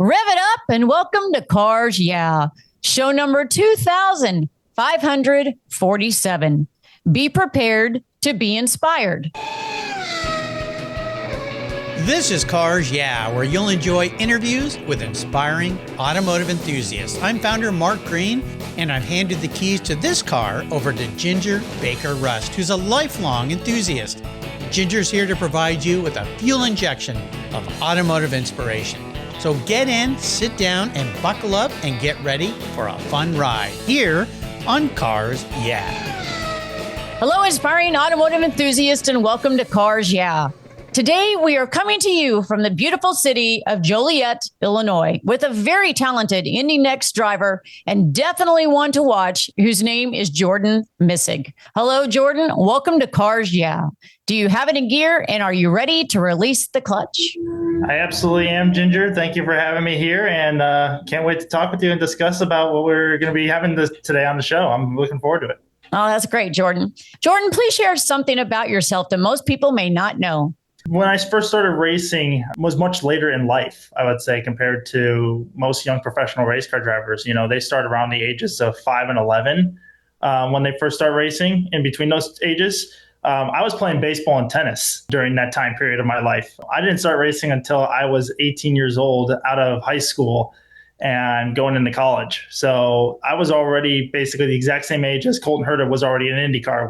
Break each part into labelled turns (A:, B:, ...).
A: Rev it up and welcome to Cars Yeah, show number 2547. Be prepared to be inspired.
B: This is Cars Yeah, where you'll enjoy interviews with inspiring automotive enthusiasts. I'm founder Mark Green, and I've handed the keys to this car over to Ginger Baker Rust, who's a lifelong enthusiast. Ginger's here to provide you with a fuel injection of automotive inspiration. So get in, sit down, and buckle up and get ready for a fun ride here on Cars Yeah.
A: Hello, inspiring automotive enthusiasts, and welcome to Cars Yeah. Today, we are coming to you from the beautiful city of Joliet, Illinois, with a very talented Indy NXT driver and definitely one to watch, whose name is Jordan Missig. Hello, Jordan. Welcome to Cars Yeah. Do you have it in gear, and are you ready to release the clutch?
C: I absolutely am, Ginger. Thank you for having me here, and can't wait to talk with you and discuss about what we're going to be having today on the show. I'm looking forward to it.
A: Oh, that's great, Jordan. Jordan, please share something about yourself that most people may not know.
C: When I first started racing was much later in life, I would say, compared to most young professional race car drivers. You know, they start around the ages of 5 and 11 when they first start racing. In between those ages, I was playing baseball and tennis during that time period of my life. I didn't start racing until I was 18 years old out of high school and going into college. So I was already basically the exact same age as Colton Herta was already in IndyCar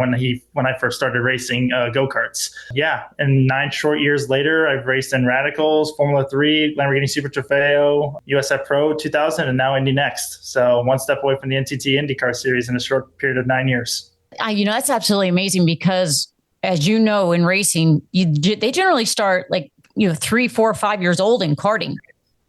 C: when I first started racing go-karts. Yeah, and 9 short years later, I've raced in Radicals, Formula 3, Lamborghini Super Trofeo, USF Pro 2000, and now Indy NXT. So one step away from the NTT IndyCar series in a short period of 9 years.
A: That's absolutely amazing because, as you know, in racing, they generally start 3, 4, 5 years old in karting.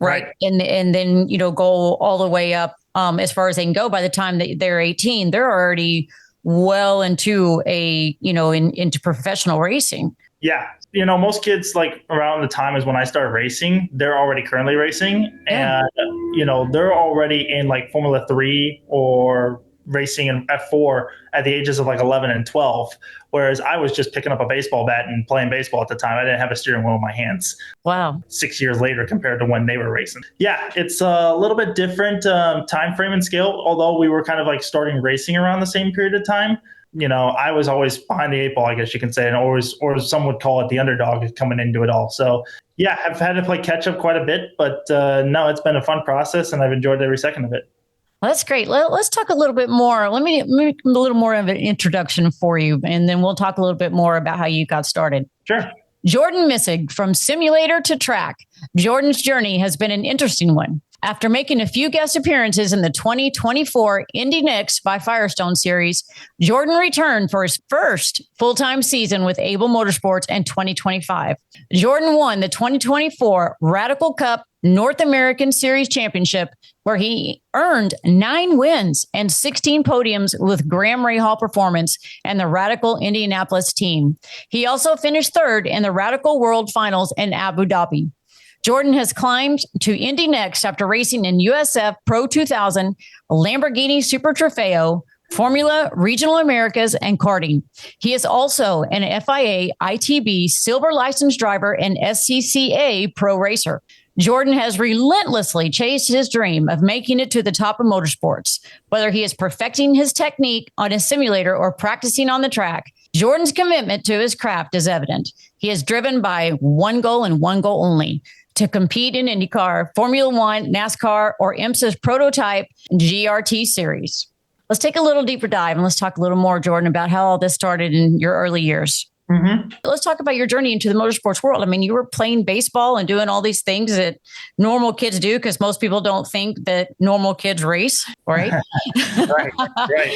A: Right. And then, go all the way up as far as they can go. By the time that they're 18, they're already well into into professional racing.
C: Yeah. Most kids around the time is when I started racing, they're already currently racing. Yeah. And, they're already in Formula 3 or racing in F4 at the ages of 11 and 12. Whereas I was just picking up a baseball bat and playing baseball at the time. I didn't have a steering wheel in my hands.
A: Wow.
C: 6 years later compared to when they were racing. Yeah, it's a little bit different time frame and scale, although we were kind of starting racing around the same period of time. I was always behind the 8 ball, I guess you can say, and or some would call it the underdog coming into it all. So yeah, I've had to play catch up quite a bit, but no, it's been a fun process and I've enjoyed every second of it.
A: Well, that's great. Let's talk a little bit more. Let me make a little more of an introduction for you, and then we'll talk a little bit more about how you got started.
C: Sure.
A: Jordan Missig, from simulator to track. Jordan's journey has been an interesting one. After making a few guest appearances in the 2024 Indy NXT by Firestone series, Jordan returned for his first full-time season with Able Motorsports in 2025. Jordan won the 2024 Radical Cup North American Series Championship, where he earned 9 wins and 16 podiums with Graham Rahal Performance and the Radical Indianapolis team. He also finished third in the Radical World Finals in Abu Dhabi. Jordan has climbed to Indy NXT after racing in USF Pro 2000, Lamborghini Super Trofeo, Formula Regional Americas, and karting. He is also an FIA ITB Silver License driver and SCCA Pro Racer. Jordan has relentlessly chased his dream of making it to the top of motorsports. Whether he is perfecting his technique on a simulator or practicing on the track, Jordan's commitment to his craft is evident. He is driven by one goal and one goal only: to compete in IndyCar, Formula One, NASCAR, or IMSA's prototype GRT series. Let's take a little deeper dive and let's talk a little more, Jordan, about how all this started in your early years. Mm-hmm. Let's talk about your journey into the motorsports world. I mean, you were playing baseball and doing all these things that normal kids do, because most people don't think that normal kids race, right?
C: Right,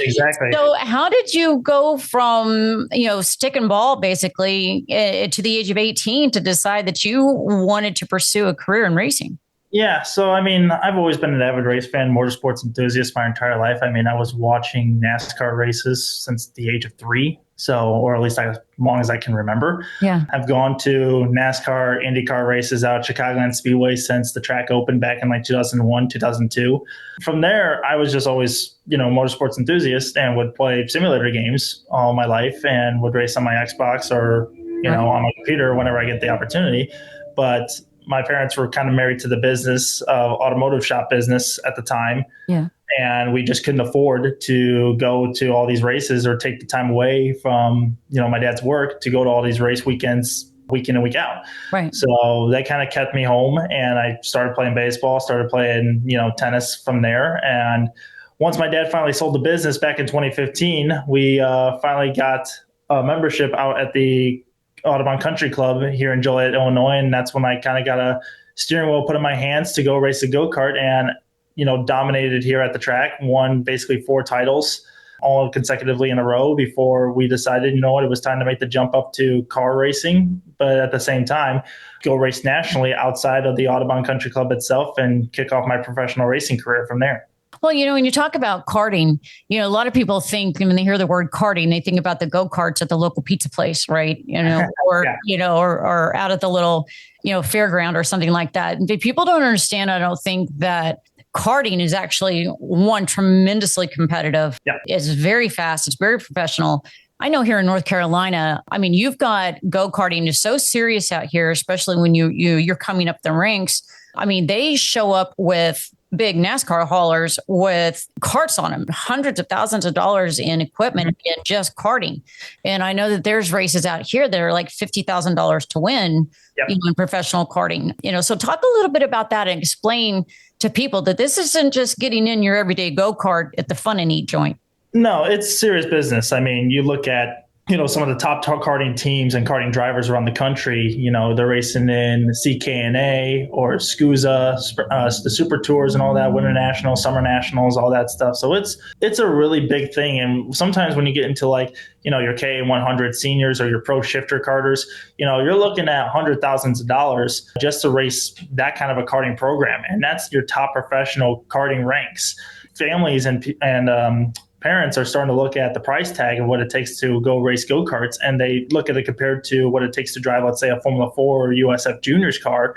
C: exactly.
A: So how did you go from, stick and ball basically to the age of 18 to decide that you wanted to pursue a career in racing?
C: Yeah. So, I've always been an avid race fan, motorsports enthusiast my entire life. I was watching NASCAR races since the age of 3. So, or at least as long as I can remember. Yeah. I've gone to NASCAR, IndyCar races out at Chicagoland Speedway since the track opened back in 2001, 2002. From there, I was just always, motorsports enthusiast and would play simulator games all my life and would race on my Xbox or, on my computer whenever I get the opportunity. But my parents were kind of married to the business of automotive shop business at the time.
A: Yeah.
C: And we just couldn't afford to go to all these races or take the time away from, my dad's work to go to all these race weekends, week in and week out.
A: Right.
C: So that kind of kept me home, and I started playing baseball, started playing, tennis from there. And once my dad finally sold the business back in 2015, we finally got a membership out at the Audubon Country Club here in Joliet, Illinois. And that's when I kind of got a steering wheel put in my hands to go race a go-kart, and dominated here at the track, won basically 4 titles all consecutively in a row before we decided, it was time to make the jump up to car racing, but at the same time, go race nationally outside of the Audubon Country Club itself and kick off my professional racing career from there.
A: Well, when you talk about karting, a lot of people think when they hear the word karting, they think about the go-karts at the local pizza place, right? Or, yeah. or out at the little, fairground or something like that. And people don't understand, I don't think, that karting is actually one tremendously competitive.
C: Yeah.
A: It's very fast. It's very professional. I know here in North Carolina, you've got go-karting is so serious out here, especially when you're coming up the ranks. They show up with big NASCAR haulers with carts on them, hundreds of thousands of dollars in equipment in just karting. And I know that there's races out here that are like $50,000 to win,
C: yep.
A: In professional karting. So talk a little bit about that and explain to people that this isn't just getting in your everyday go-kart at the fun and eat joint.
C: No, it's serious business. You look at, some of the top karting teams and karting drivers around the country, they're racing in CKNA or SCUSA, the Super Tours and all that, Winter Nationals, Summer Nationals, all that stuff. So it's a really big thing. And sometimes when you get into your K100 seniors or your pro shifter karters, you're looking at hundreds of thousands of dollars just to race that kind of a karting program. And that's your top professional karting ranks. Families and parents are starting to look at the price tag of what it takes to go race go-karts, and they look at it compared to what it takes to drive, let's say, a Formula 4 or USF Juniors car,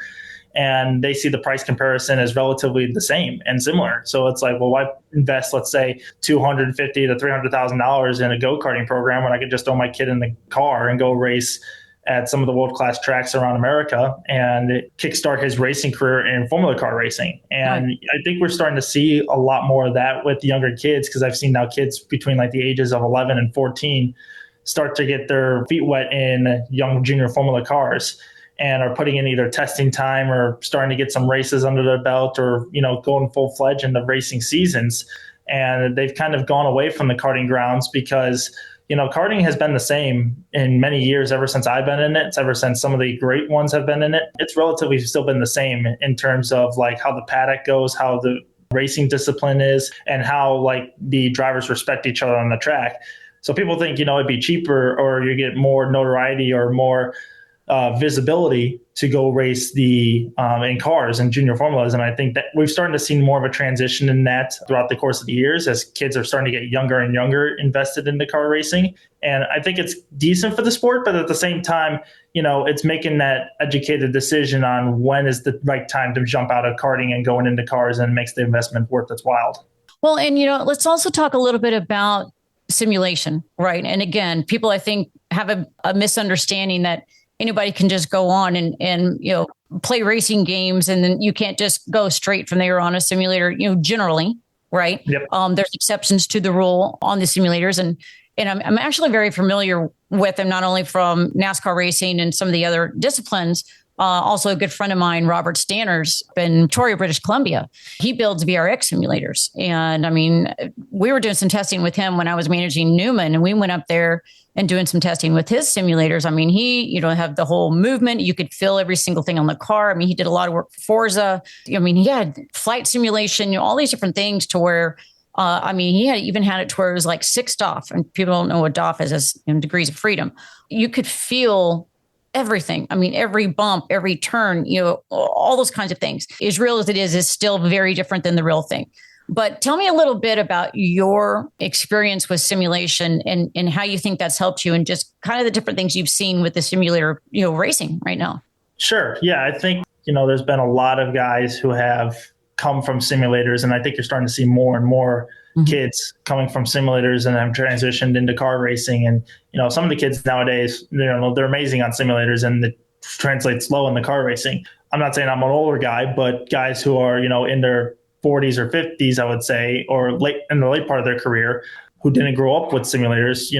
C: and they see the price comparison as relatively the same and similar. So it's like, well, why invest, let's say, $250,000 to $300,000 in a go-karting program when I could just throw my kid in the car and go race at some of the world-class tracks around America and kickstart his racing career in Formula car racing. And right. I think we're starting to see a lot more of that with the younger kids, because I've seen now kids between the ages of 11 and 14 start to get their feet wet in young junior Formula cars and are putting in either testing time or starting to get some races under their belt, or, going full-fledged into racing seasons. And they've kind of gone away from the karting grounds because karting has been the same in many years, ever since I've been in it. It's ever since some of the great ones have been in it. It's relatively still been the same in terms of how the paddock goes, how the racing discipline is, and how the drivers respect each other on the track. So people think, it'd be cheaper or you get more notoriety or more visibility to go race in cars and junior formulas. And I think that we've started to see more of a transition in that throughout the course of the years as kids are starting to get younger and younger invested into car racing. And I think it's decent for the sport, but at the same time, it's making that educated decision on when is the right time to jump out of karting and going into cars, and makes the investment worth its while.
A: Well, and, let's also talk a little bit about simulation, right? And again, people, I think, have a misunderstanding that anybody can just go on and play racing games, and then you can't just go straight from there on a simulator, generally, right?
C: Yep.
A: There's exceptions to the rule on the simulators, and I'm actually very familiar with them, not only from NASCAR racing and some of the other disciplines. Also, a good friend of mine, Robert Stanners, in Victoria, British Columbia, he builds VRX simulators. And we were doing some testing with him when I was managing Newman, and we went up there and doing some testing with his simulators. He, have the whole movement. You could feel every single thing on the car. He did a lot of work for Forza. He had flight simulation, all these different things to where, he had it to where it was like 6 DOF, and people don't know what DOF is as degrees of freedom. You could feel everything. Every bump, every turn, all those kinds of things. As real as it is still very different than the real thing. But tell me a little bit about your experience with simulation and how you think that's helped you, and just kind of the different things you've seen with the simulator, racing right now.
C: Sure. Yeah. I think, there's been a lot of guys who have come from simulators, and I think you're starting to see more and more kids coming from simulators and have transitioned into car racing. And, some of the kids nowadays, they're amazing on simulators, and the translates slow in the car racing. I'm not saying I'm an older guy, but guys who are, in their 40s or 50s, I would say, or in the late part of their career, who didn't grow up with simulators,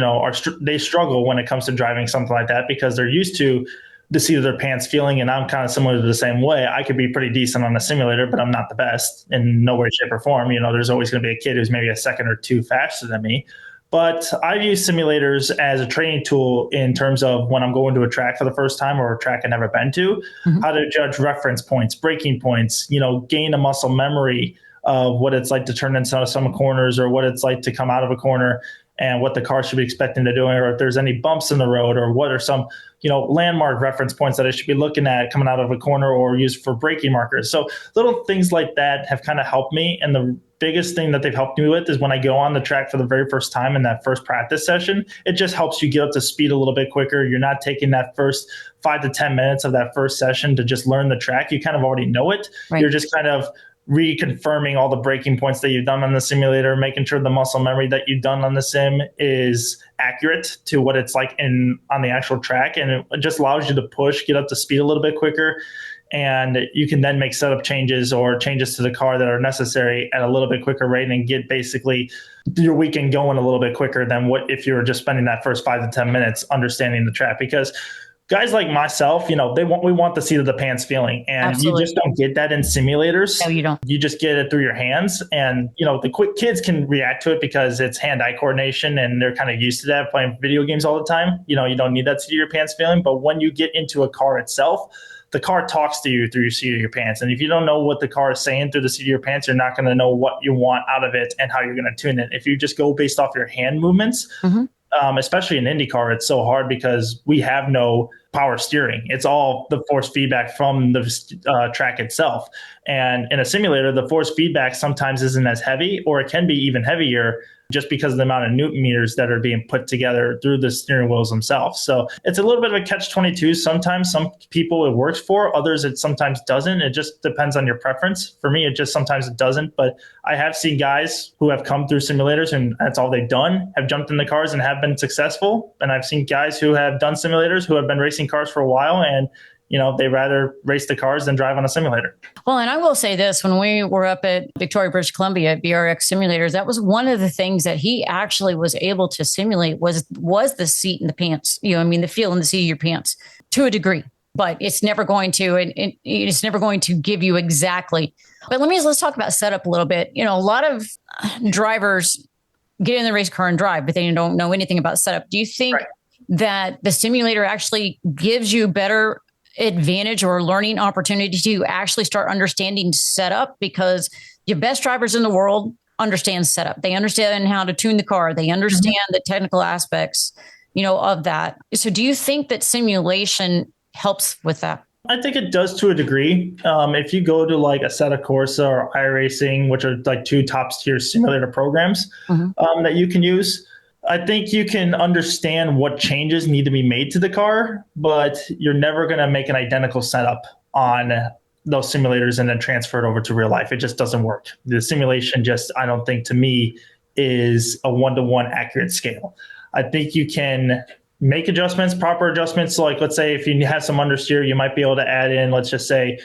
C: they struggle when it comes to driving something like that because they're used to the seat of their pants feeling. And I'm kind of similar to the same way. I could be pretty decent on a simulator, but I'm not the best in no way, shape, or form. There's always going to be a kid who's maybe a second or two faster than me. But I've used simulators as a training tool in terms of when I'm going to a track for the first time or a track I've never been to, how to judge reference points, braking points, gain a muscle memory of what it's like to turn into some corners or what it's like to come out of a corner and what the car should be expecting to do, or if there's any bumps in the road, or what are some, landmark reference points that I should be looking at coming out of a corner or used for braking markers. So little things like that have kind of helped me. And the biggest thing that they've helped me with is when I go on the track for the very first time in that first practice session, it just helps you get up to speed a little bit quicker. You're not taking that first 5 to 10 minutes of that first session to just learn the track. You kind of already know it. Right. You're just kind of reconfirming all the braking points that you've done on the simulator, making sure the muscle memory that you've done on the sim is accurate to what it's like on the actual track. And it just allows you to get up to speed a little bit quicker. And you can then make setup changes or changes to the car that are necessary at a little bit quicker rate and get basically your weekend going a little bit quicker than what if you were just spending that first 5 to 10 minutes understanding the track. Because guys like myself, we want the seat of the pants feeling, and Absolutely. You just don't get that in simulators. No, you don't. You just get it through your hands, and the quick kids can react to it because it's hand-eye coordination, and they're kind of used to that playing video games all the time. You don't need that seat of your pants feeling, but when you get into a car itself, the car talks to you through your seat of your pants, and if you don't know what the car is saying through the seat of your pants, you're not going to know what you want out of it and how you're going to tune it. If you just go based off your hand movements. Mm-hmm. Especially in IndyCar, it's so hard because we have no power steering. It's all the force feedback from the track itself. And in a simulator, the force feedback sometimes isn't as heavy, or it can be even heavier just because of the amount of Newton meters that are being put together through the steering wheels themselves. So it's a little bit of a catch-22. Sometimes some people it works for, others it sometimes doesn't. It just depends on your preference. For me, sometimes it doesn't. But I have seen guys who have come through simulators and that's all they've done, have jumped in the cars and have been successful. And I've seen guys who have done simulators who have been racing cars for a while and they rather race the cars than drive on a simulator. Well,
A: and I will say this, when we were up at Victoria, British Columbia at BRX Simulators, that was one of the things that he actually was able to simulate was the seat in the pants, the feel in the seat of your pants to a degree, but it's never going to, and it's never going to give you exactly. But let's talk about setup a little bit. A lot of drivers get in the race car and drive, but they don't know anything about setup. Do you think that the simulator actually gives you better advantage or learning opportunity to actually start understanding setup? Because your best drivers in the world understand setup. They understand how to tune the car. They understand the technical aspects, of that. So do you think that simulation helps with that?
C: I think it does to a degree. If you go to like Assetto Corsa or iRacing, which are like two top tier simulator programs that you can use, I think you can understand what changes need to be made to the car, but you're never going to make an identical setup on those simulators and then transfer it over to real life. It just doesn't work. The simulation I don't think to me is a one-to-one accurate scale. I think you can make adjustments, proper adjustments. So like, let's say if you have some understeer, you might be able to add in, let's just say,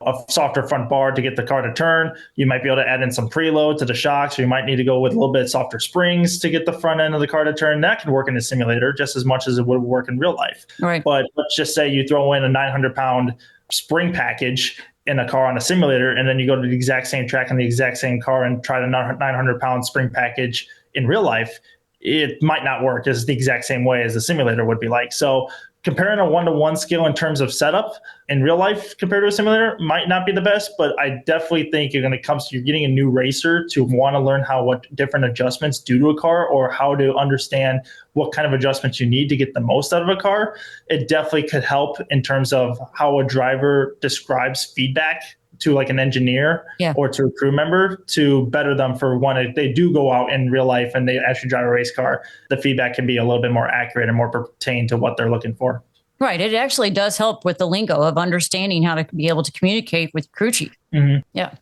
C: a softer front bar to get the car to turn. You might be able to add in some preload to the shocks, or you might need to go with a little bit softer springs to get the front end of the car to turn. That can work in a simulator just as much as it would work in real life. Right. But let's just say you throw in a 900-pound spring package in a car on a simulator, and then you go to the exact same track on the exact same car and try the 900-pound spring package in real life. It might not work as the exact same way as the simulator would be like. So comparing a one-to-one scale in terms of setup in real life compared to a simulator might not be the best, but I definitely think you're getting a new racer to want to learn what different adjustments do to a car, or how to understand what kind of adjustments you need to get the most out of a car. It definitely could help in terms of how a driver describes feedback to like an engineer or to a crew member to better them for if they do go out in real life and they actually drive a race car, the feedback can be a little bit more accurate and more pertain to what they're looking for.
A: Right. It actually does help with the lingo of understanding how to be able to communicate with crew chief. Mm-hmm. Yeah.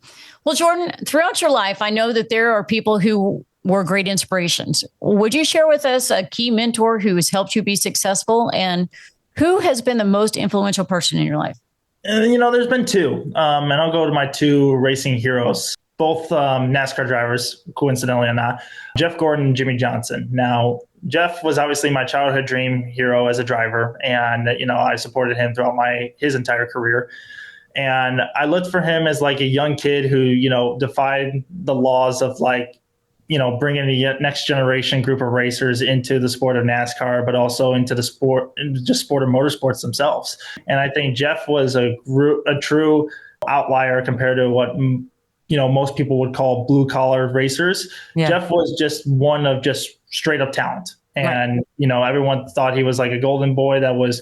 A: Well, Jordan, throughout your life, I know that there are people who were great inspirations. Would you share with us a key mentor who has helped you be successful, and Who has been the most influential person in your life?
C: There's been two, and I'll go to my two racing heroes, both NASCAR drivers, coincidentally or not, Jeff Gordon and Jimmy Johnson. Now, Jeff was obviously my childhood dream hero as a driver, and I supported him throughout his entire career. And I looked for him as like a young kid who, defied the laws of bringing a next generation group of racers into the sport of NASCAR, but also into the sport of motorsports themselves. And I think Jeff was a true outlier compared to what most people would call blue collar racers. Yeah. Jeff was just one of just straight up talent. And, everyone thought he was like a golden boy that was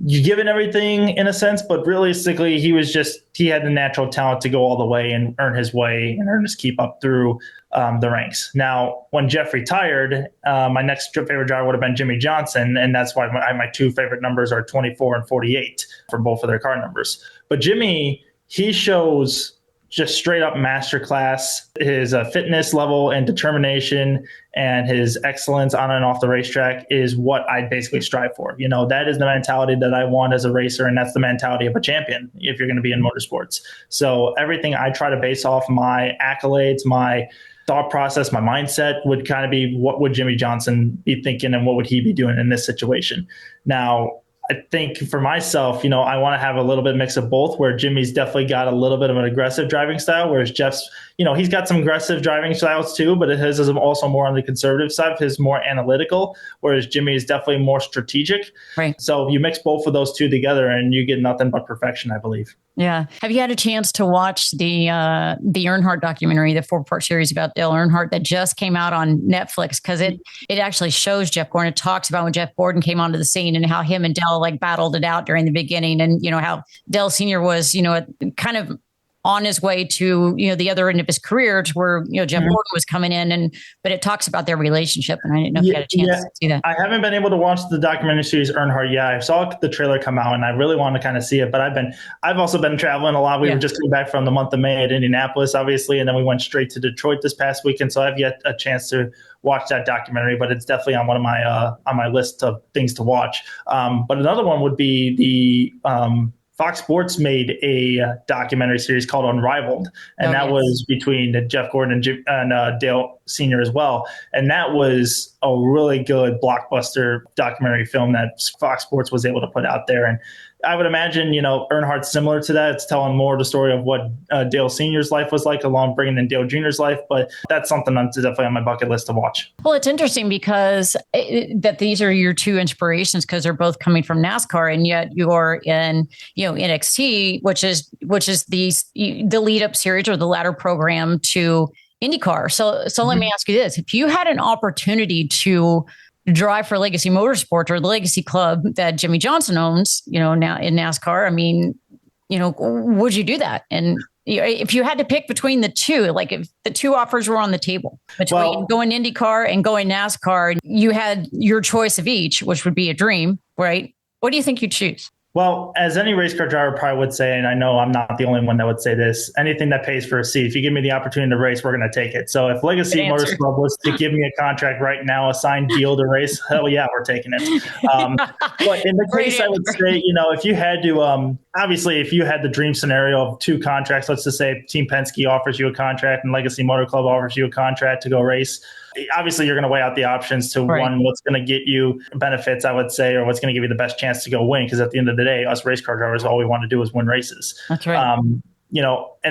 C: given everything in a sense, but realistically, he had the natural talent to go all the way and earn his way and earn his keep up through the ranks. Now, when Jeff retired, my next favorite driver would have been Jimmy Johnson. And that's why my two favorite numbers are 24 and 48 for both of their car numbers. But Jimmy, he shows just straight up masterclass. His fitness level and determination and his excellence on and off the racetrack is what I basically strive for. That is the mentality that I want as a racer, and that's the mentality of a champion if you're going to be in motorsports. So everything I try to base off my accolades, my thought process, my mindset would kind of be, what would Jimmy Johnson be thinking and what would he be doing in this situation? Now, I think for myself, I want to have a little bit mix of both, where Jimmy's definitely got a little bit of an aggressive driving style, whereas Jeff's, he's got some aggressive driving styles too, but his is also more on the conservative side. His more analytical, whereas Jimmy is definitely more strategic. Right. So you mix both of those two together and you get nothing but perfection, I believe.
A: Yeah. Have you had a chance to watch the Earnhardt documentary, the 4-part series about Dale Earnhardt that just came out on Netflix? Because it actually shows Jeff Gordon. It talks about when Jeff Gordon came onto the scene and how him and Dale battled it out during the beginning, and how Dale Sr. was kind of on his way to the other end of his career, to where Jeff Gordon was coming in, but it talks about their relationship, and I didn't know if you had a chance to see that.
C: I haven't been able to watch the documentary series Earnhardt yet. I saw the trailer come out and I really want to kind of see it, but I've also been traveling a lot. We were just coming back from the month of May at Indianapolis, obviously, and then we went straight to Detroit this past weekend, so I've yet a chance to watch that documentary, but it's definitely on one of my on my list of things to watch. But another one would be the Fox Sports made a documentary series called Unrivaled, and that was between Jeff Gordon and Dale Sr. as well. And that was a really good blockbuster documentary film that Fox Sports was able to put out there. And I would imagine, Earnhardt's similar to that. It's telling more of the story of what Dale Sr.'s life was like, along bringing in Dale Jr.'s life. But that's something that's definitely on my bucket list to watch.
A: Well, it's interesting because that these are your two inspirations, because they're both coming from NASCAR, and yet you're in, NXT, which is the lead up series or the ladder program to IndyCar. So let me ask you this: if you had an opportunity to drive for Legacy Motorsport or the Legacy Club that Jimmy Johnson owns, now in NASCAR, would you do that? And if you had to pick between the two, like if the two offers were on the table between going IndyCar and going NASCAR, you had your choice of each, which would be a dream, right? What do you think you'd choose?
C: Well, as any race car driver probably would say, and I know I'm not the only one that would say this, anything that pays for a seat, if you give me the opportunity to race, we're going to take it. So if Legacy Motorsport was to give me a contract right now, a signed deal to race, hell yeah, we're taking it. But in the case, I would say, if you had to, obviously, if you had the dream scenario of two contracts, let's just say Team Penske offers you a contract and Legacy Motor Club offers you a contract to go race. Obviously, you're going to weigh out the options to one, what's going to get you benefits, I would say, or what's going to give you the best chance to go win. Because at the end of the day, us race car drivers, all we want to do is win races.
A: That's right.
C: And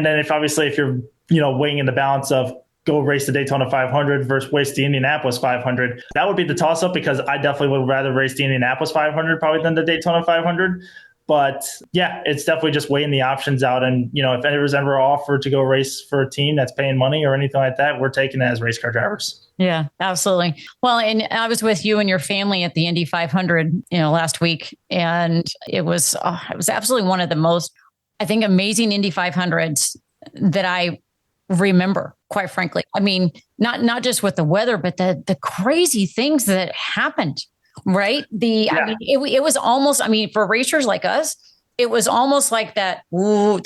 C: then if you're, weighing in the balance of go race the Daytona 500 versus race the Indianapolis 500, that would be the toss up, because I definitely would rather race the Indianapolis 500 probably than the Daytona 500. But yeah, it's definitely just weighing the options out. And, if anyone's ever offered to go race for a team that's paying money or anything like that, we're taking it as race car drivers.
A: Yeah, absolutely. Well, and I was with you and your family at the Indy 500, last week, and it was absolutely one of the most, I think, amazing Indy 500s that I remember, quite frankly. I mean, not just with the weather, but the crazy things that happened. Right. It was almost, for racers like us, it was almost like that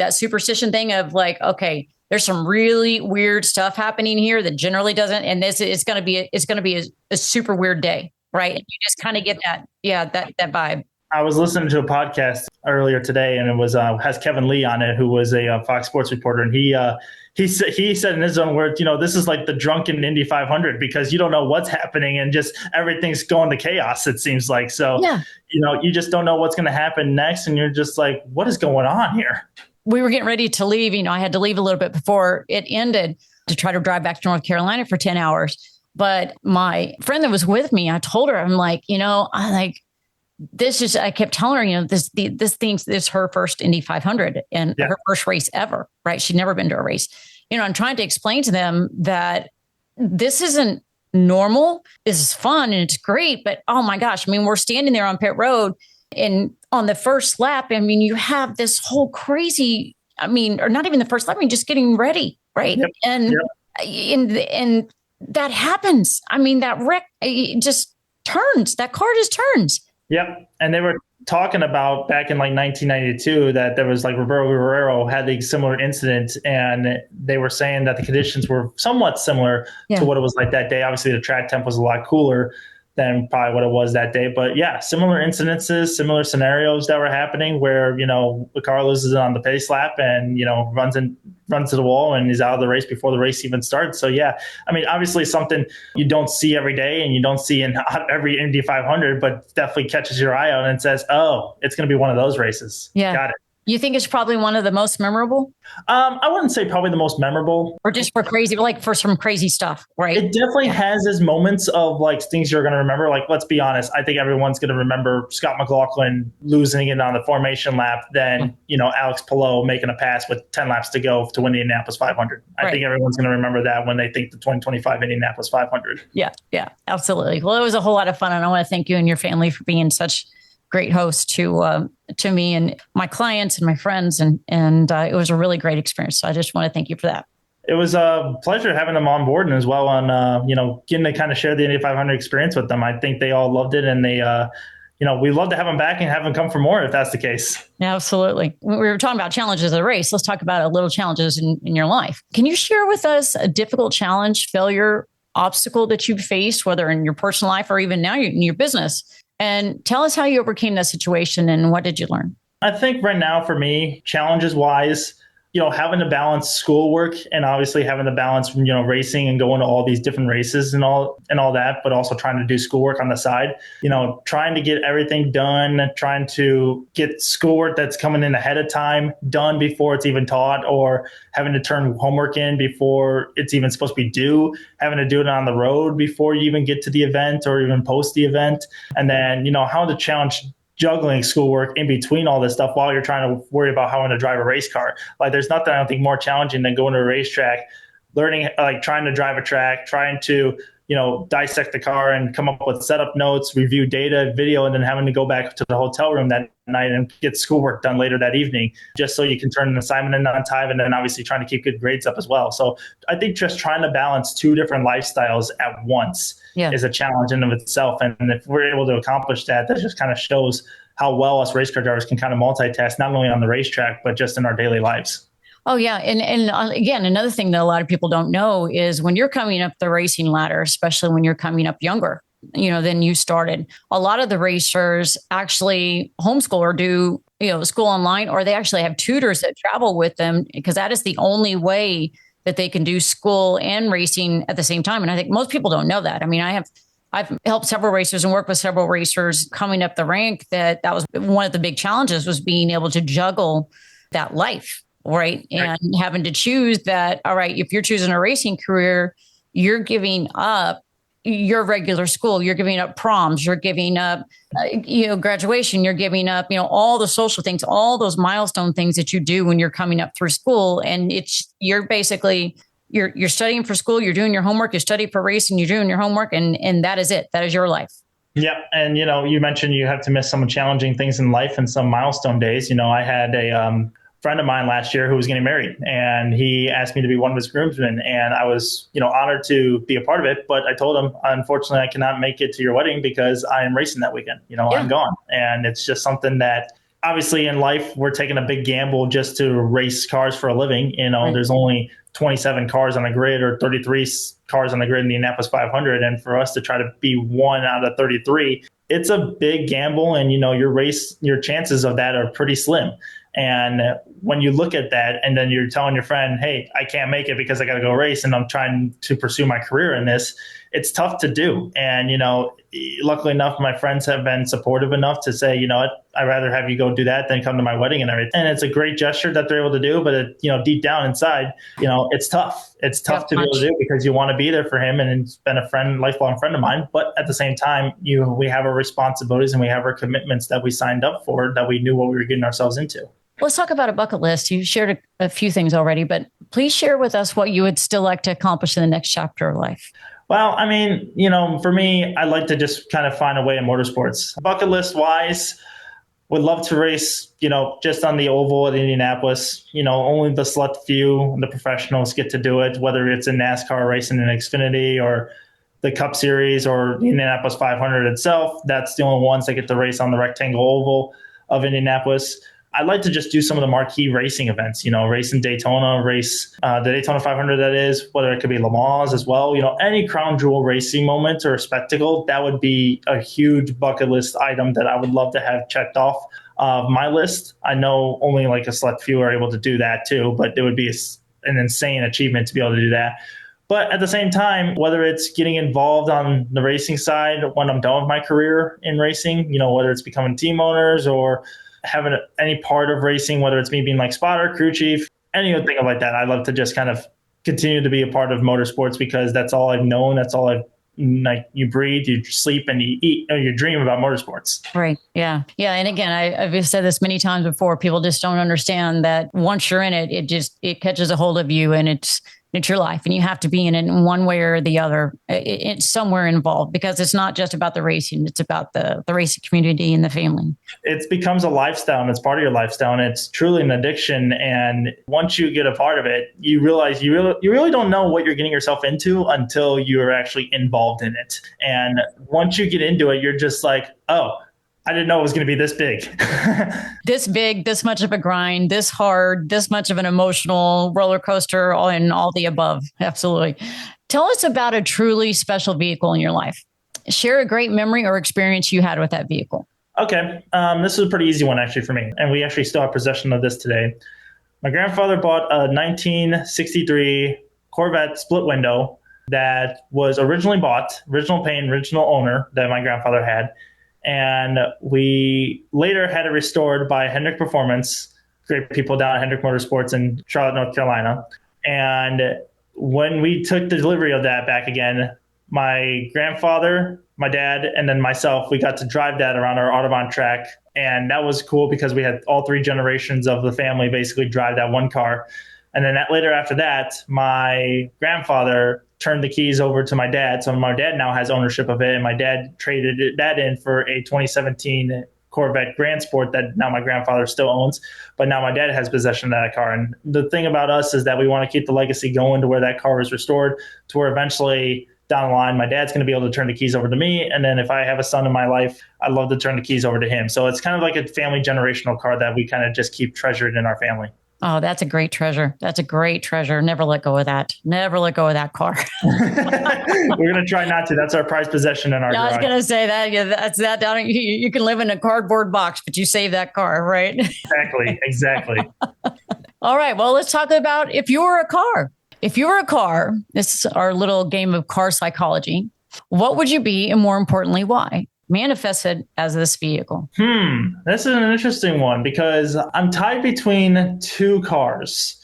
A: superstition thing of like, okay, there's some really weird stuff happening here that generally doesn't. And this is going to be a super weird day. Right. And you just kind of get that. Yeah. That vibe.
C: I was listening to a podcast earlier today, and it was has Kevin Lee on it, who was a Fox Sports reporter, and he said in his own words, this is like the drunken Indy 500 because you don't know what's happening and just everything's going to chaos. It seems like
A: Yeah.
C: you just don't know what's going to happen next, and you're just like, what is going on here?
A: We were getting ready to leave. I had to leave a little bit before it ended to try to drive back to North Carolina for 10 hours. But my friend that was with me, I told her, I'm like, I kept telling her, this is her first Indy 500 and her first race ever, right? She'd never been to a race. I'm trying to explain to them that this isn't normal. This is fun and it's great, but oh my gosh, we're standing there on pit road and on the first lap, you have this whole crazy, or not even the first lap, just getting ready, right?
C: Yep.
A: And that happens. That wreck just turns. That car just turns.
C: Yep. And they were talking about back in like 1992 that there was like Roberto Guerrero had the similar incident, and they were saying that the conditions were somewhat similar to what it was like that day. Obviously, the track temp was a lot cooler than probably what it was that day. But yeah, similar incidences, similar scenarios that were happening where, Carlos is on the pace lap and, runs to the wall and is out of the race before the race even starts. So yeah, obviously something you don't see every day and you don't see in every Indy 500, but definitely catches your eye out and says, oh, it's going to be one of those races.
A: Yeah.
C: Got it.
A: You think it's probably one of the most memorable?
C: I wouldn't say probably the most memorable.
A: Or just for crazy, for some crazy stuff, right?
C: It definitely has its moments of like things you're going to remember. Like, let's be honest, I think everyone's going to remember Scott McLaughlin losing it on the formation lap, then, Alex Palou making a pass with 10 laps to go to win the Indianapolis 500. I think everyone's going to remember that when they think the 2025 Indianapolis 500.
A: Yeah, absolutely. Well, it was a whole lot of fun. And I want to thank you and your family for being such great host to me and my clients and my friends. And it was a really great experience. So I just want to thank you for that.
C: It was a pleasure having them on board and as well on, getting to kind of share the Indy 500 experience with them. I think they all loved it, and they, we'd love to have them back and have them come for more if that's the case.
A: Yeah, absolutely. We were talking about challenges of the race. Let's talk about a little challenges in your life. Can you share with us a difficult challenge, failure, obstacle that you've faced, whether in your personal life or even now in your business? And tell us how you overcame that situation and what did you learn? I
C: think right now for me, challenges wise, having to balance schoolwork and obviously having to balance, racing and going to all these different races and all that, but also trying to do schoolwork on the side, trying to get everything done, trying to get schoolwork that's coming in ahead of time done before it's even taught, or having to turn homework in before it's even supposed to be due, having to do it on the road before you even get to the event or even post the event. And then, how to challenge juggling schoolwork in between all this stuff while you're trying to worry about how to drive a race car. Like, there's nothing I don't think more challenging than going to a racetrack, learning, like trying to drive a track, trying to, dissect the car and come up with setup notes, review data, video, and then having to go back to the hotel room that night and get schoolwork done later that evening, just so you can turn an assignment in on time, and then obviously trying to keep good grades up as well. So I think just trying to balance two different lifestyles at once is a challenge in of itself. And if we're able to accomplish that, that just kind of shows how well us race car drivers can kind of multitask, not only on the racetrack, but just in our daily lives.
A: Oh, yeah. And again, another thing that a lot of people don't know is when you're coming up the racing ladder, especially when you're coming up younger, than you started, a lot of the racers actually homeschool or do, school online, or they actually have tutors that travel with them, because that is the only way that they can do school and racing at the same time. And I think most people don't know that. I've helped several racers and worked with several racers coming up the rank. That was one of the big challenges, was being able to juggle that life. Right. And having to choose that. All right. If you're choosing a racing career, you're giving up your regular school, you're giving up proms, you're giving up, graduation, you're giving up, all the social things, all those milestone things that you do when you're coming up through school. And you're basically, you're studying for school, you're doing your homework, you study for racing, you're doing your homework, and that is it. That is your life.
C: Yeah. And, you mentioned you have to miss some challenging things in life and some milestone days. I had a, friend of mine last year who was getting married, and he asked me to be one of his groomsmen, and I was, honored to be a part of it. But I told him, unfortunately, I cannot make it to your wedding because I am racing that weekend. I'm gone. And it's just something that obviously in life, we're taking a big gamble just to race cars for a living. There's only 27 cars on the grid, or 33 cars on the grid in the Indianapolis 500. And for us to try to be one out of 33 it's a big gamble, and your chances of that are pretty slim. And when you look at that and then you're telling your friend, hey, I can't make it because I got to go race and I'm trying to pursue my career in this, it's tough to do. And, luckily enough, my friends have been supportive enough to say, you know what, I'd rather have you go do that than come to my wedding and everything. And it's a great gesture that they're able to do. But, deep down inside, it's tough. It's tough to be able to do because you want to be there for him. And it's been a lifelong friend of mine. But at the same time, we have our responsibilities and we have our commitments that we signed up for, that we knew what we were getting ourselves into.
A: Let's talk about a bucket list. You shared a few things already, but please share with us what you would still like to accomplish in the next chapter of life.
C: Well, I mean, for me, I'd like to just kind of find a way in motorsports. Bucket list wise, would love to race, just on the oval at Indianapolis. Only the select few, the professionals get to do it, whether it's in NASCAR racing in Xfinity or the Cup Series or the Indianapolis 500 itself. That's the only ones that get to race on the rectangle oval of Indianapolis. I'd like to just do some of the marquee racing events, race in Daytona, race the Daytona 500, that is, whether it could be Le Mans as well. Any crown jewel racing moment or spectacle, that would be a huge bucket list item that I would love to have checked off my list. I know only like a select few are able to do that too, but it would be an insane achievement to be able to do that. But at the same time, whether it's getting involved on the racing side when I'm done with my career in racing, whether it's becoming team owners or having any part of racing, whether it's me being like spotter, crew chief, anything like that. I'd love to just kind of continue to be a part of motorsports because that's all I've known. That's all you breathe, you sleep, and you eat, or you dream about motorsports.
A: Right. Yeah. Yeah. And again, I've said this many times before, people just don't understand that once you're in it, it catches a hold of you and it's your life and you have to be in it in one way or the other. It's somewhere involved because it's not just about the racing. It's about the racing community and the family. It
C: becomes a lifestyle and it's part of your lifestyle and it's truly an addiction. And once you get a part of it, you realize you really don't know what you're getting yourself into until you're actually involved in it. And once you get into it, you're just like, oh, I didn't know it was going to be this big.
A: This big, this much of a grind, this hard, this much of an emotional roller coaster, and all the above. Absolutely. Tell us about a truly special vehicle in your life. Share a great memory or experience you had with that vehicle.
C: Okay. This is a pretty easy one actually for me. And we actually still have possession of this today. My grandfather bought a 1963 Corvette split window that was original paint, original owner that my grandfather had. And we later had it restored by Hendrick Performance, great people down at Hendrick Motorsports in Charlotte, North Carolina. And when we took the delivery of that back again, my grandfather, my dad, and then myself, we got to drive that around our Audubon track. And that was cool because we had all three generations of the family basically drive that one car. And then later after that, my grandfather turned the keys over to my dad. So my dad now has ownership of it. And my dad traded that in for a 2017 Corvette Grand Sport that now my grandfather still owns. But now my dad has possession of that car. And the thing about us is that we want to keep the legacy going to where that car is restored, to where eventually down the line, my dad's going to be able to turn the keys over to me. And then if I have a son in my life, I'd love to turn the keys over to him. So it's kind of like a family generational car that we kind of just keep treasured in our family.
A: Oh, that's a great treasure. That's a great treasure. Never let go of that. Never let go of that car.
C: We're going to try not to. That's our prized possession in our garage.
A: I was going to say that. Yeah, that's that down. You can live in a cardboard box, but you save that car, right?
C: Exactly.
A: All right. Well, let's talk about if you were a car. If you were a car, this is our little game of car psychology. What would you be? And more importantly, why? Manifested as this vehicle?
C: This is an interesting one because I'm tied between two cars.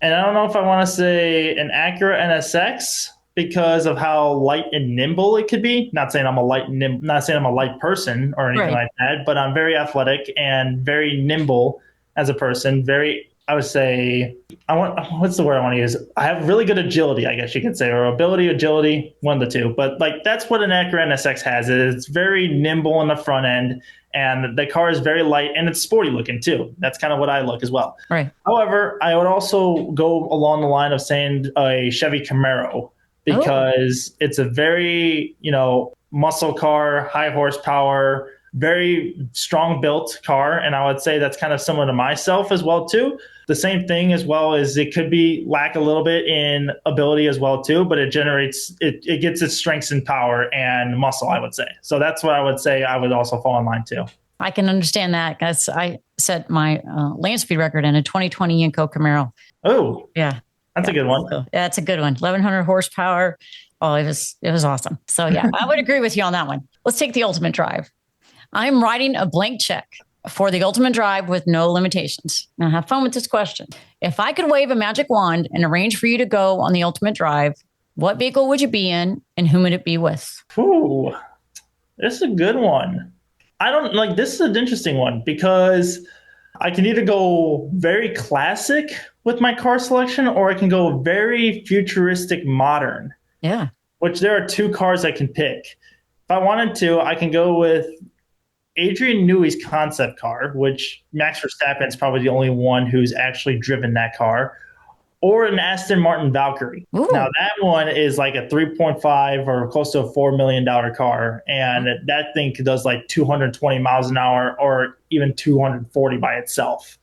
C: And I don't know if I want to say an Acura NSX because of how light and nimble it could be. Not saying I'm a light person or anything like that, but I'm very athletic and very nimble as a person. I would say, what's the word I want to use? I have really good agility, I guess you could say, or agility, one of the two. But like that's what an Acura NSX has. It's very nimble in the front end, and the car is very light, and it's sporty looking too. That's kind of what I look as well.
A: Right.
C: However, I would also go along the line of saying a Chevy Camaro because it's a very, muscle car, high horsepower, very strong built car. And I would say that's kind of similar to myself as well too. The same thing as well as it could be lack a little bit in ability as well too, but it gets its strengths and power and muscle, I would say. So that's what I would say I would also fall in line too.
A: I can understand that because I set my land speed record in a 2020 Yenko Camaro.
C: Oh,
A: yeah.
C: That's a good one.
A: So, yeah, it's a good one. 1,100 horsepower. Oh, it was awesome. So yeah, I would agree with you on that one. Let's take the ultimate drive. I'm writing a blank check for the ultimate drive with no limitations. Now have fun with this question. If I could wave a magic wand and arrange for you to go on the ultimate drive, what vehicle would you be in and whom would it be with?
C: Ooh, this is a good one. This is an interesting one because I can either go very classic with my car selection or I can go very futuristic modern.
A: Yeah.
C: Which there are two cars I can pick. If I wanted to, I can go with Adrian Newey's concept car, which Max Verstappen is probably the only one who's actually driven that car, or an Aston Martin Valkyrie.
A: Ooh.
C: Now, that one is like a 3.5 or close to a $4 million car. And that thing does like 220 miles an hour or even 240 by itself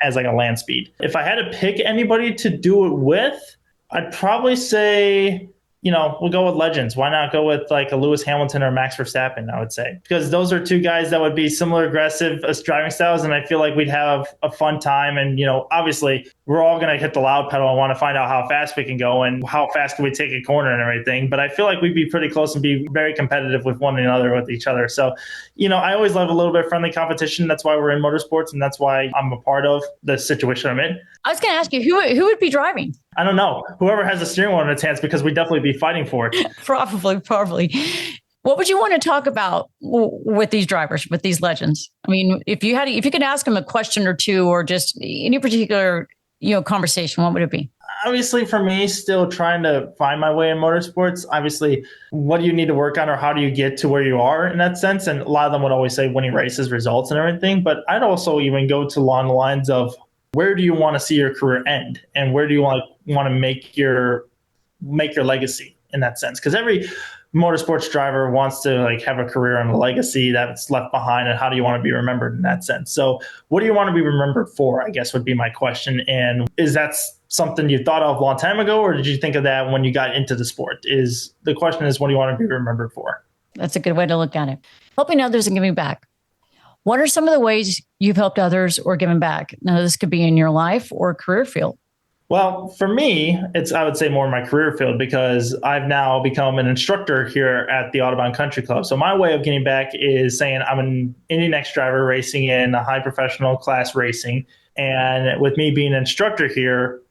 C: as like a land speed. If I had to pick anybody to do it with, I'd probably say, we'll go with legends. Why not go with like a Lewis Hamilton or Max Verstappen, I would say. Because those are two guys that would be similar aggressive driving styles, and I feel like we'd have a fun time. And, obviously, we're all going to hit the loud pedal and want to find out how fast we can go and how fast can we take a corner and everything. But I feel like we'd be pretty close and be very competitive with one another, with each other. So, I always love a little bit of friendly competition. That's why we're in motorsports, and that's why I'm a part of the situation I'm in.
A: I was going to ask you, who would be driving?
C: I don't know. Whoever has the steering wheel in its hands, because we'd definitely be fighting for it.
A: Probably. What would you want to talk about with these drivers, with these legends? I mean, if you could ask them a question or two, or just any particular, conversation, what would it be?
C: Obviously, for me, still trying to find my way in motorsports. Obviously, what do you need to work on, or how do you get to where you are in that sense? And a lot of them would always say winning races, results, and everything. But I'd also even go to along the lines of, where do you want to see your career end, and where do you want to make your legacy in that sense? Because every motorsports driver wants to have a career and a legacy that's left behind, and how do you want to be remembered in that sense? So what do you want to be remembered for, I guess, would be my question. And is that something you thought of a long time ago, or did you think of that when you got into the sport? The question is, what do you want to be remembered for? That's
A: a good way to look at it. Helping others and giving back. What are some of the ways you've helped others or given back? Now, this could be in your life or career field.
C: Well, for me, I would say more in my career field, because I've now become an instructor here at the Audubon Country Club. So my way of getting back is saying I'm an Indy NXT driver racing in a high professional class racing. And with me being an instructor here,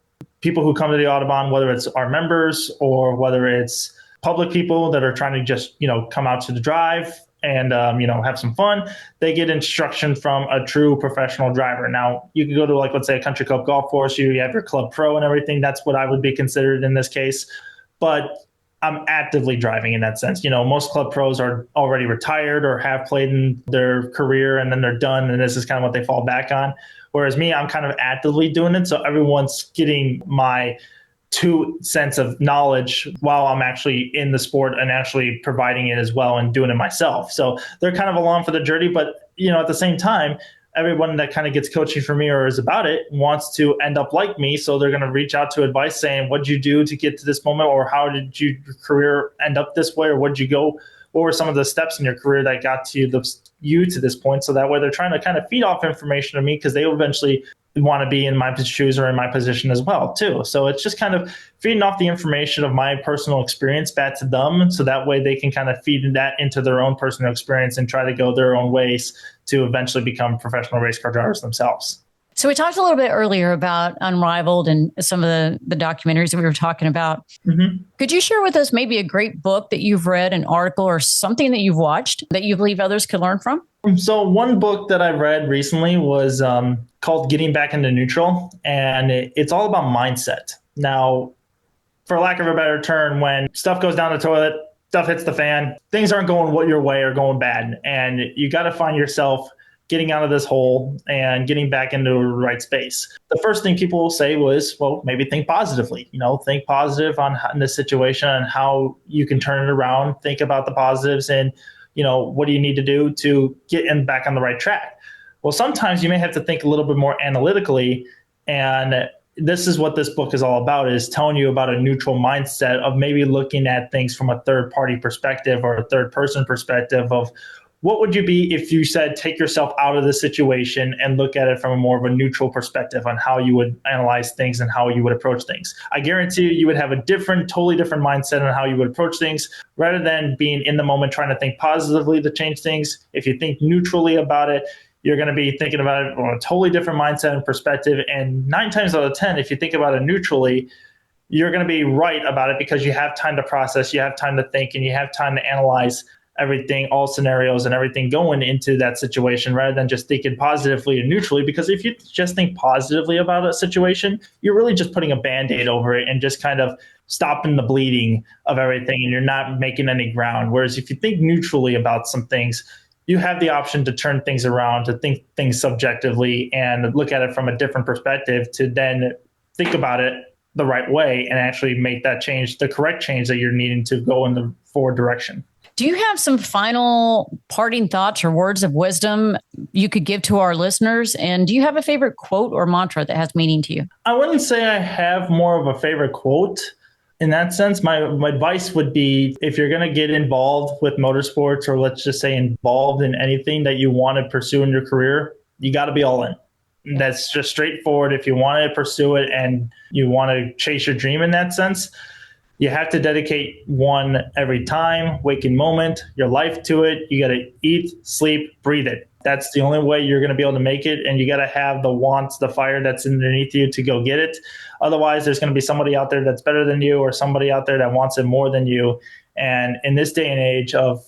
C: people who come to the Audubon, whether it's our members or whether it's public people that are trying to just, come out to the drive and, have some fun, they get instruction from a true professional driver. Now, you can go to, let's say, a country club golf course, you have your club pro and everything. That's what I would be considered in this case. But I'm actively driving in that sense. Most club pros are already retired or have played in their career and then they're done, and this is kind of what they fall back on. Whereas me, I'm kind of actively doing it. So everyone's getting my 2 cents of knowledge while I'm actually in the sport and actually providing it as well and doing it myself. So they're kind of along for the journey, but at the same time, everyone that kind of gets coaching from me or is about it wants to end up like me. So they're going to reach out to advice saying, what'd you do to get to this moment? Or how did your career end up this way? Or what'd you go? What were some of the steps in your career that got you to this point? So that way they're trying to kind of feed off information to me, because they eventually want to be in my shoes or in my position as well too. So it's just kind of feeding off the information of my personal experience back to them, so that way they can kind of feed that into their own personal experience and try to go their own ways to eventually become professional race car drivers themselves.
A: So we talked a little bit earlier about Unrivaled and some of the documentaries that we were talking about. Mm-hmm. Could you share with us maybe a great book that you've read, an article, or something that you've watched that you believe others could learn from?
C: So one book that I read recently was called Getting Back into Neutral, and it's all about mindset. Now, for lack of a better term, when stuff goes down the toilet, stuff hits the fan, things aren't going your way or going bad, and you got to find yourself getting out of this hole and getting back into the right space. The first thing people will say was, well, maybe think positively, think positive on the situation and how you can turn it around, think about the positives and, what do you need to do to get back on the right track? Well, sometimes you may have to think a little bit more analytically And this is what this book is all about, is telling you about a neutral mindset of maybe looking at things from a third party perspective or a third person perspective of what would you be if you said take yourself out of the situation and look at it from a more of a neutral perspective on how you would analyze things and how you would approach things. I guarantee you would have a totally different mindset on how you would approach things rather than being in the moment trying to think positively to change things. If you think neutrally about it, you're going to be thinking about it from a totally different mindset and perspective. And 9 times out of 10, if you think about it neutrally, you're going to be right about it because you have time to process, you have time to think, and you have time to analyze everything, all scenarios and everything going into that situation rather than just thinking positively and neutrally. Because if you just think positively about a situation, you're really just putting a Band-Aid over it and just kind of stopping the bleeding of everything, and you're not making any ground. Whereas if you think neutrally about some things, you have the option to turn things around, to think things subjectively and look at it from a different perspective, to then think about it the right way and actually make that change, the correct change that you're needing to go in the forward direction.
A: Do you have some final parting thoughts or words of wisdom you could give to our listeners? And do you have a favorite quote or mantra that has meaning to you?
C: I wouldn't say I have more of a favorite quote. In that sense, my advice would be, if you're going to get involved with motorsports, or let's just say involved in anything that you want to pursue in your career, you got to be all in. That's just straightforward. If you want to pursue it and you want to chase your dream in that sense, you have to dedicate one every time, waking moment, your life to it. You got to eat, sleep, breathe it. That's the only way you're going to be able to make it. And you got to have the wants, the fire that's underneath you to go get it. Otherwise, there's going to be somebody out there that's better than you, or somebody out there that wants it more than you. And in this day and age of,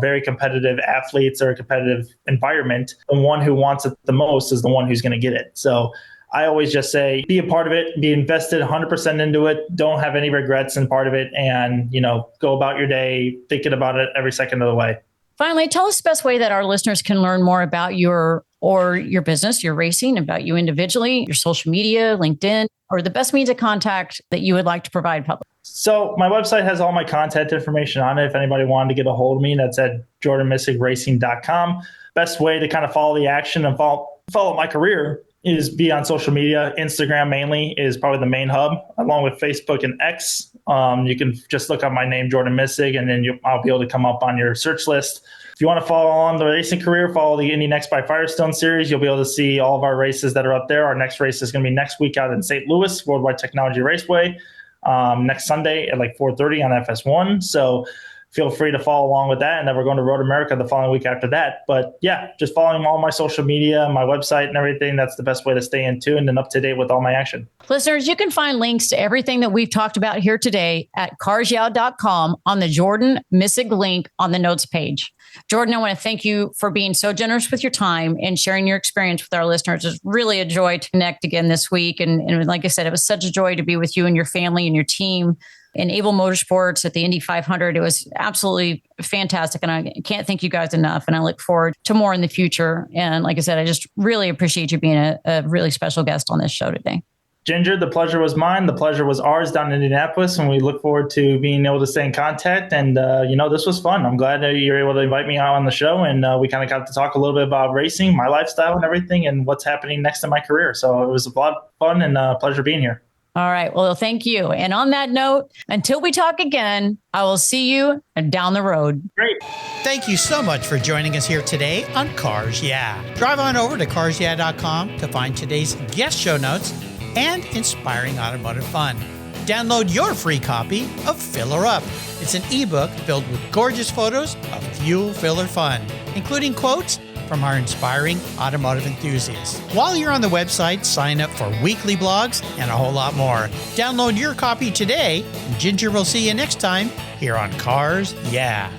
C: very competitive athletes or a competitive environment, the one who wants it the most is the one who's going to get it. So I always just say, be a part of it, be invested 100% into it. Don't have any regrets in part of it, and, go about your day thinking about it every second of the way.
A: Finally, tell us the best way that our listeners can learn more about your business, your racing, about you individually, your social media, LinkedIn, or the best means of contact that you would like to provide public.
C: So my website has all my contact information on it. If anybody wanted to get a hold of me, that's at jordanmissigracing.com. Best way to kind of follow the action and follow my career is be on social media. Instagram mainly is probably the main hub, along with Facebook and X. You can just look up my name, Jordan Missig, and then I'll be able to come up on your search list. If you want to follow on the racing career, follow the Indy Next by Firestone series. You'll be able to see all of our races that are up there. Our next race is going to be next week out in St. Louis, Worldwide Technology Raceway, next Sunday at like 4:30 on FS1. So feel free to follow along with that. And then we're going to Road America the following week after that. But yeah, just following all my social media, my website and everything. That's the best way to stay in tune and up to date with all my action.
A: Listeners, you can find links to everything that we've talked about here today at carsyeah.com on the Jordan Missig link on the notes page. Jordan, I want to thank you for being so generous with your time and sharing your experience with our listeners. It's really a joy to connect again this week. And like I said, it was such a joy to be with you and your family and your team in Able Motorsports at the Indy 500. It was absolutely fantastic. And I can't thank you guys enough. And I look forward to more in the future. And like I said, I just really appreciate you being a really special guest on this show today.
C: Ginger, the pleasure was mine. The pleasure was ours down in Indianapolis, and we look forward to being able to stay in contact. And, this was fun. I'm glad that you were able to invite me out on the show, and we kind of got to talk a little bit about racing, my lifestyle and everything, and what's happening next in my career. So it was a lot of fun and a pleasure being here.
A: All right. Well, thank you. And on that note, until we talk again, I will see you down the road.
C: Great.
B: Thank you so much for joining us here today on Cars Yeah. Drive on over to carsyeah.com to find today's guest show notes and inspiring automotive fun. Download your free copy of Filler Up. It's an ebook filled with gorgeous photos of fuel filler fun, including quotes from our inspiring automotive enthusiasts. While you're on the website, sign up for weekly blogs and a whole lot more. Download your copy today, and Ginger will see you next time here on Cars Yeah.